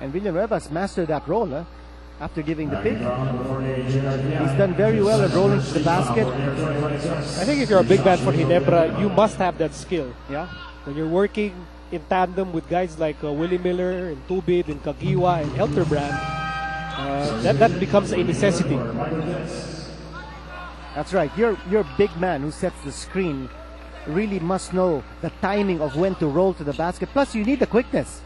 And Villanueva's mastered that role, huh? After giving the pick. He's done very well at rolling to the basket. I think if you're a big man for Ginebra, you must have that skill. Yeah. When you're working in tandem with guys like Willie Miller and Tubid and Kagiwa and Elterbrand, that becomes a necessity. That's right. Your big man who sets the screen really must know the timing of when to roll to the basket. Plus, you need the quickness.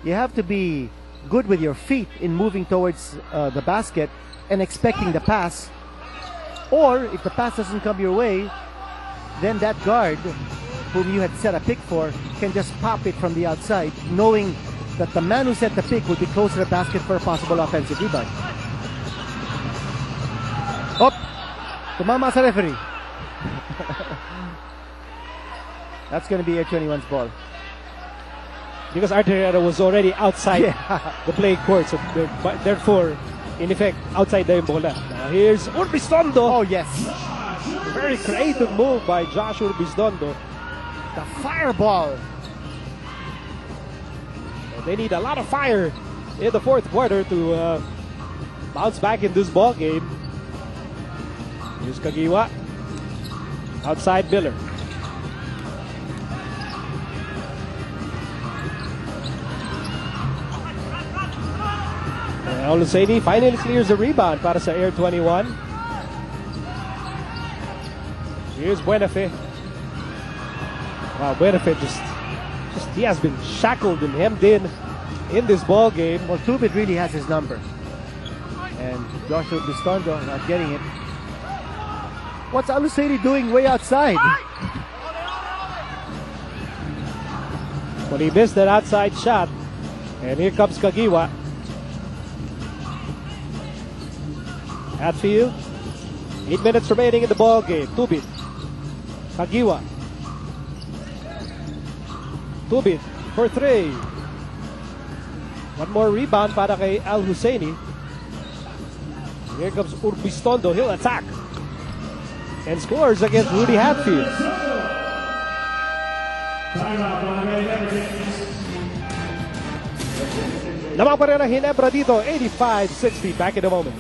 You have to be good with your feet in moving towards the basket and expecting the pass. Or if the pass doesn't come your way, then that guard whom you had set a pick for can just pop it from the outside, knowing that the man who set the pick will be closer to the basket for a possible offensive rebound. Oh, tumama sa referee. That's going to be Air21's ball. Because Artillero was already outside the playing court, so therefore, in effect, outside the bola. Now here's Urbistondo. Oh yes, a very creative move by Josh Urbistondo. The fireball. And they need a lot of fire in the fourth quarter to bounce back in this ball game. Here's Kagiwa. Outside Miller. Al-Husseini finally clears the rebound para sa Air21. Here's Buenafe. Wow, Buenafe just he has been shackled and hemmed in this ball game. Well, Tubit really has his number. And Joshua Bistondo not getting it. What's Al-Husseini doing way outside? Well, he missed that outside shot. And here comes Kagiwa. Hatfield. 8 minutes remaining in the ball game. Tubit. Kagiwa. Tubit for 3. One more rebound para kay Al-Husseini. Here comes Urbistondo. He'll attack. And scores against Rudy Hatfield. Lamang pa rin ang Ginebra dito. 85-60. Back in a moment.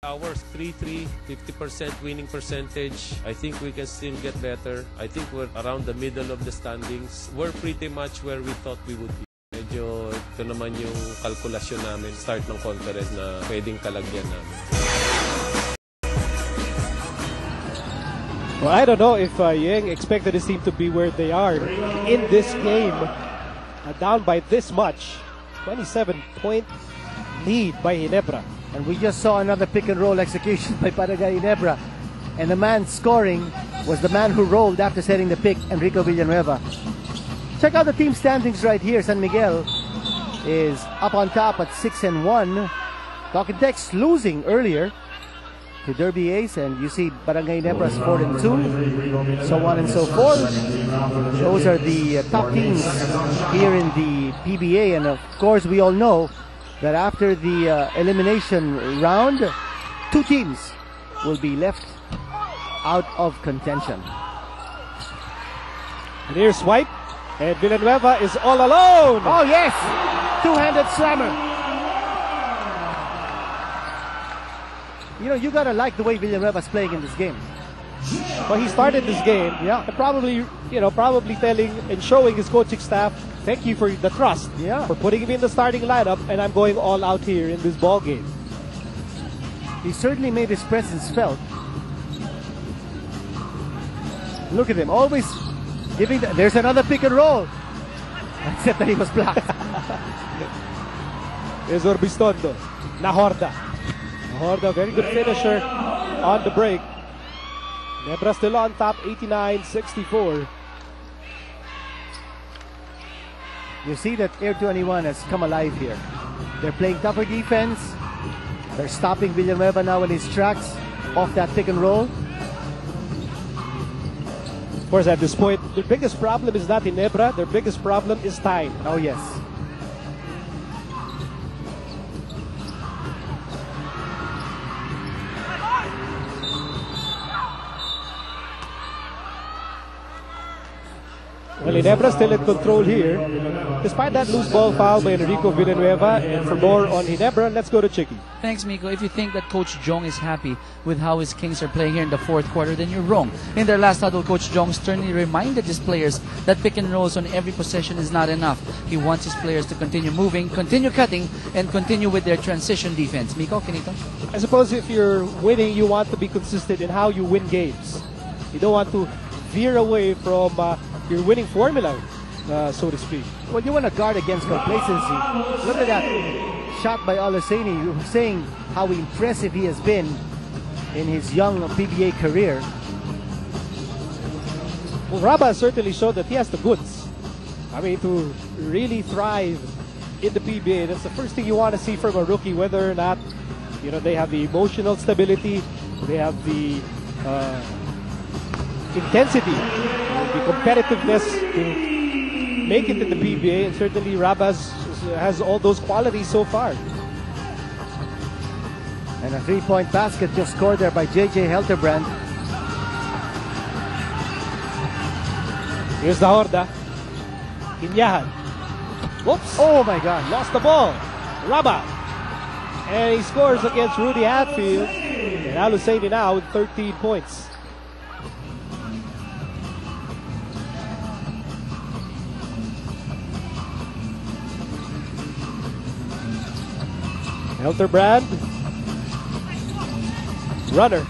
Ours 3-3, 50% winning percentage. I think we can still get better. I think we're around the middle of the standings. We're pretty much where we thought we would be. Medyo ito naman yung kalkulasyon namin, start ng conference na pwedeng kalagyan namin. Well, I don't know if Yeng expected his team to be where they are in this game. Down by this much. 27-point lead by Ginebra. And we just saw another pick and roll execution by Barangay Ginebra. And the man scoring was the man who rolled after setting the pick, Enrico Villanueva. Check out the team standings right here. San Miguel is up on top at 6-1. Talking Tex losing earlier to Derby Ace, and you see Barangay Ginebra 4-2, so on and so forth. Those are the top teams here in the PBA, and of course we all know that after the elimination round, 2 teams will be left out of contention. And here's Swipe, and Villanueva is all alone. Oh yes, two-handed slammer. You know, you gotta like the way Villanueva's playing in this game. Well, he started this game, yeah, and probably telling and showing his coaching staff, thank you for the trust, yeah, for putting him in the starting lineup, and I'm going all out here in this ball game. He certainly made his presence felt. Look at him, always giving. There's another pick and roll, except that he was blocked. Here's Urbistondo. Nahorda, very good finisher on the break. Ginebra still on top, 89-64. You see that Air21 has come alive here. They're playing tougher defense. They're stopping Villanueva now in his tracks off that pick and roll. Of course, at this point, their biggest problem is not Ginebra. Their biggest problem is time. Oh, yes. Well, Ginebra still in control here. Despite that loose ball foul by Enrico Villanueva. And for more on Ginebra, let's go to Chicky. Thanks, Miko. If you think that Coach Jong is happy with how his Kings are playing here in the fourth quarter, then you're wrong. In their last huddle, Coach Jong sternly reminded his players that pick and rolls on every possession is not enough. He wants his players to continue moving, continue cutting, and continue with their transition defense. Miko, Kinito? I suppose if you're winning, you want to be consistent in how you win games. You don't want to veer away from your winning formula, so to speak. Well, you want to guard against complacency. Look at that shot by Aluseni, saying how impressive he has been in his young PBA career. Well, Raba certainly showed that he has the goods. I mean, to really thrive in the PBA, that's the first thing you want to see from a rookie, whether or not, you know, they have the emotional stability, they have the intensity, the competitiveness to make it in the PBA, and certainly Rabas has all those qualities so far. And a three-point basket just scored there by JJ Helterbrand. Here's the Horda. Inyahan. Whoops! Oh my God! Lost the ball. Raba. And he scores against Rudy Hatfield. And Aluseni now with 13 points. Helterbrand. Runner.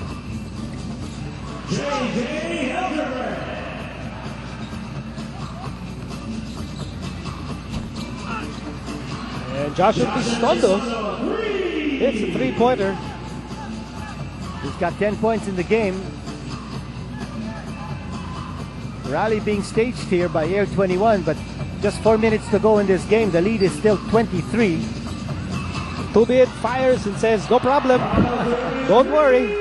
And Joshua Pistondo hits a three-pointer. He's got 10 points in the game. Rally being staged here by Air21, but just 4 minutes to go in this game. The lead is still 23. Tubit fires and says, no problem. Don't worry.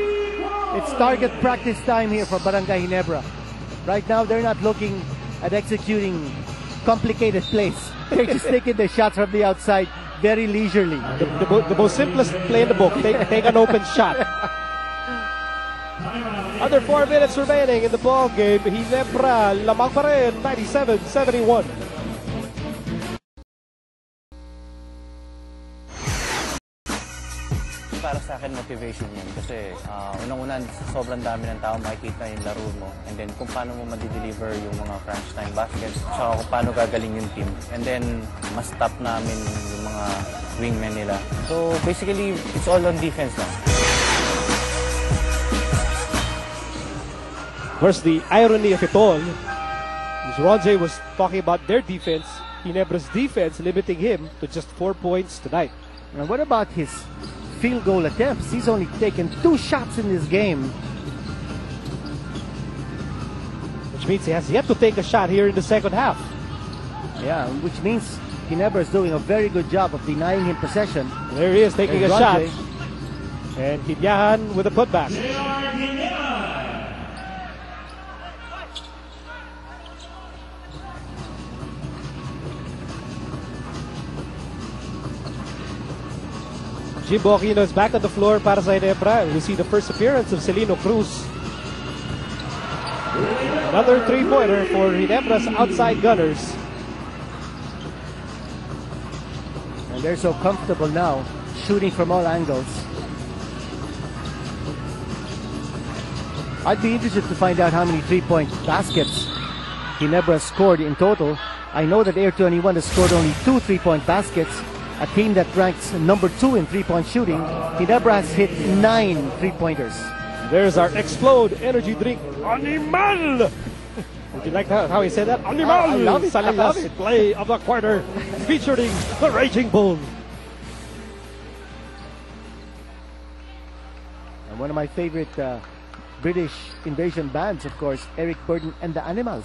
It's target practice time here for Barangay Ginebra. Right now, they're not looking at executing complicated plays. They're just taking the shots from the outside very leisurely. The most simplest play in the book. Take an open shot. Under 4 minutes remaining in the ball game. Ginebra lamang pa rin, 97-71. Para sa akin, motivation yan. Kasi unang-una, sobrang dami ng tao makikita yung laro mo. And then, kung paano mo ma-deliver yung mga crunch time baskets. Saka kung paano gagaling yung team. And then, mas stop namin yung mga wingmen nila. So, basically, it's all on defense lang. Of course, the irony of it all is Ronje was talking about their defense, Ginebra's defense, limiting him to just 4 points tonight. And what about his field goal attempts? He's only taken 2 shots in this game. Which means he has yet to take a shot here in the second half. Yeah, which means Ginebra is doing a very good job of denying him possession. There he is taking a There's shot. Ronje. And Kinyahan with a putback. Jimbo Aquino is back on the floor para sa Ginebra. We see the first appearance of Celino Cruz. Another three-pointer for Ginebra's outside gunners. And they're so comfortable now, shooting from all angles. I'd be interested to find out how many three-point baskets Ginebra scored in total. I know that Air21 has scored only 2 three-point baskets. A team that ranks number 2 in three-point shooting. Ginebra has hit 9 three-pointers. There's our Explode energy drink, Animal! Would you like how he said that? Animal! I love it. Sa I love it. play of the quarter, featuring the Raging Bull. And one of my favorite British invasion bands, of course, Eric Burdon and the Animals.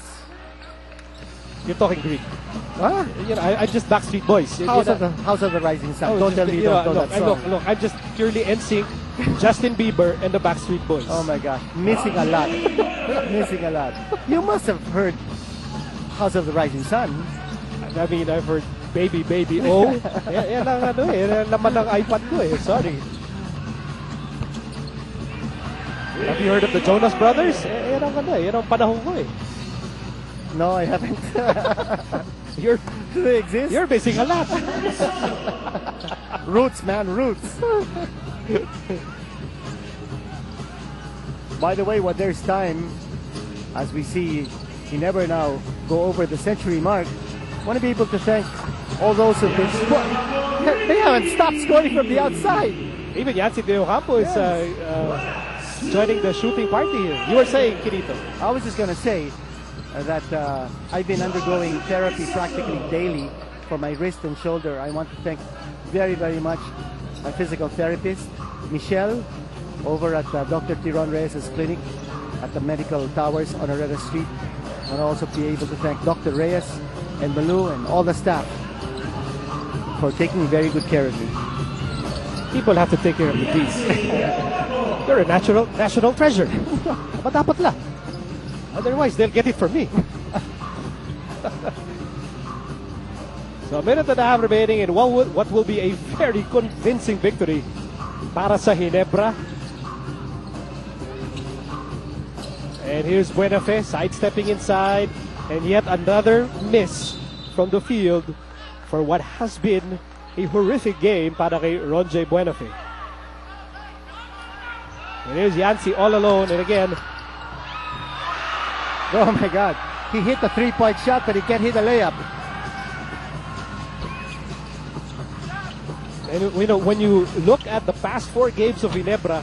You're talking Greek. Ah, You know, I'm just Backstreet Boys. House of the Rising Sun. Don't tell me you don't know that song. Look, I'm just purely NSYNC, Justin Bieber, and the Backstreet Boys. Oh my gosh, missing a lot. Missing a lot. You must have heard House of the Rising Sun. I mean, I've heard Baby, Baby, Oh. Yan ang ano eh. Yan naman ang iPad ko eh. Sorry. Have you heard of the Jonas Brothers? Yan ang ano eh. Yan ang panahon ko eh. No, I haven't. You're Do they exist? you're missing a lot. Roots, man, roots. By the way, when there's time, as we see Ginebra now go over the century mark, I want to be able to thank all those who've been they haven't stopped scoring from the outside. Even Yancy De Ocampo is joining the shooting party here. You were saying, Kirito. I was just going to say that I've been undergoing therapy practically daily for my wrist and shoulder. I want to thank very, very much my physical therapist, Michelle, over at Dr. Tiron Reyes' clinic at the Medical Towers on Herrera Street. And also be able to thank Dr. Reyes and Malu and all the staff for taking very good care of me. People have to take care of the bees. You're a national treasure. But dapat lang. Otherwise, they'll get it from me. So a minute and a half remaining in what will be a very convincing victory para sa Ginebra. And here's Buenafe sidestepping inside, and yet another miss from the field for what has been a horrific game para kay Ronjay Buenafe. And here's Yancy all alone, and again, Oh my God. He hit the three-point shot, but he can't hit a layup. and you know, when you look at the past 4 games of Ginebra,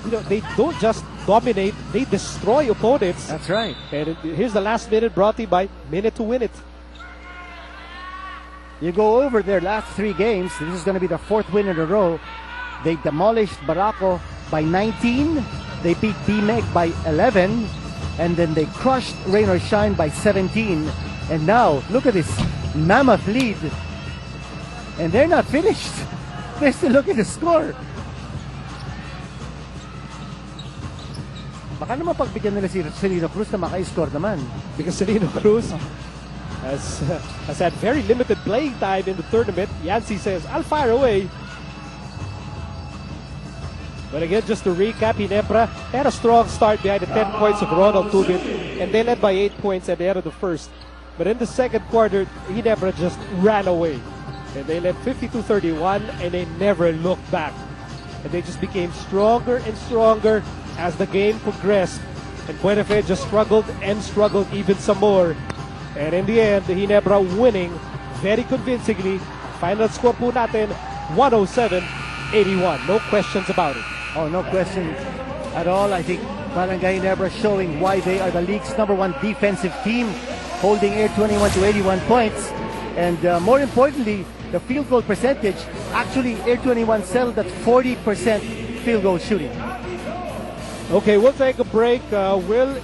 you know, they don't just dominate, they destroy opponents. That's right. And here's the last minute brought to you by Minute to Win It. You go over their last 3 games. This is going to be the 4th win in a row. They demolished Barako by 19. They beat BMEC by 11. And then they crushed Rain or Shine by 17. And now, look at this mammoth lead. And they're not finished. They're still looking to score. Baka naman pagbigyan nila si Celino Cruz na maka-score naman. Because Celino Cruz has had very limited playing time in the tournament. Yancy says, I'll fire away. But again, just to recap, Ginebra had a strong start behind the 10 points of Ronald Tubin, and they led by 8 points at the end of the first. But in the second quarter, Ginebra just ran away. And they led 52-31, and they never looked back. And they just became stronger and stronger as the game progressed. And Buenafe just struggled and struggled even some more. And in the end, the Ginebra winning very convincingly. Final score po natin, 107-81. No questions about it. Oh, no question at all. I think Barangay Ginebra showing why they are the league's #1 defensive team, holding Air21 to 81 points. And more importantly, the field goal percentage. Actually, Air21 settled at 40% field goal shooting. Okay, we'll take a break. We'll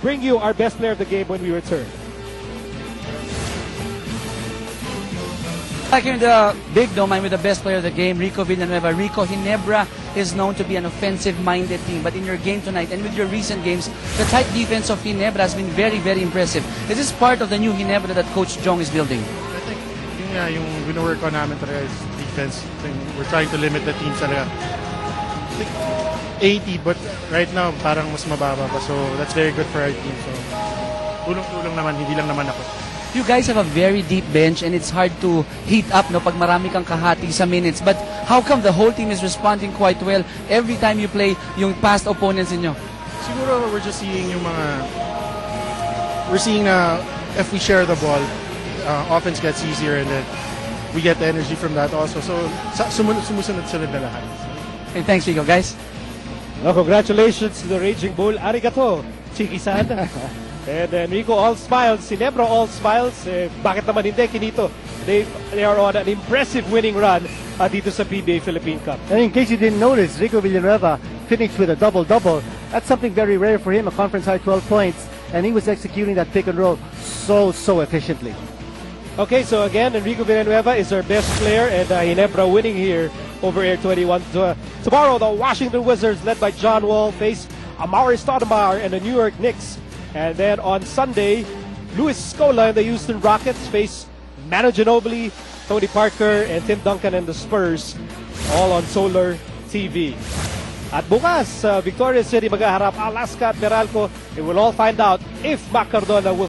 bring you our best player of the game when we return. Back here in the Big Dome, I'm with the best player of the game, Rico Villanueva. Rico, Ginebra is known to be an offensive-minded team, but in your game tonight and with your recent games, the tight defense of Ginebra has been very, very impressive. Is this part of the new Ginebra that Coach Jong is building? I think yung wino-work on namin talaga is defense. We're trying to limit the team talaga. I think 80, but right now parang mas mababa pa, so that's very good for our team. So tulong-tulong naman, hindi lang naman ako. You guys have a very deep bench and it's hard to heat up no pag marami kang kahati sa minutes. But how come the whole team is responding quite well every time you play yung past opponents inyo? Siguro we're just seeing yung mga... We're seeing na if we share the ball, offense gets easier and then we get the energy from that also. So sumusunod-sunod na lahat. Hey, thanks Rico, guys. Well, congratulations to the Raging Bull. Arigato, Chiki-san. And Enrico all smiles, Ginebra all smiles. Bakit naman hindi, Kinito? They are on an impressive winning run dito sa PBA Philippine Cup. And in case you didn't notice, Rico Villanueva finished with a double-double. That's something very rare for him, a conference high 12 points. And he was executing that pick and roll so efficiently. Okay, so again, Enrico Villanueva is our best player, and Ginebra winning here over Air21. Tomorrow, the Washington Wizards, led by John Wall, face Amari Stoudemire and the New York Knicks. And then on Sunday, Luis Scola and the Houston Rockets face Manu Ginobili, Tony Parker, and Tim Duncan and the Spurs, all on Solar TV. At bukas, Victoria City maghaharap Alaska at Meralco. And we'll all find out if Mac Cardona will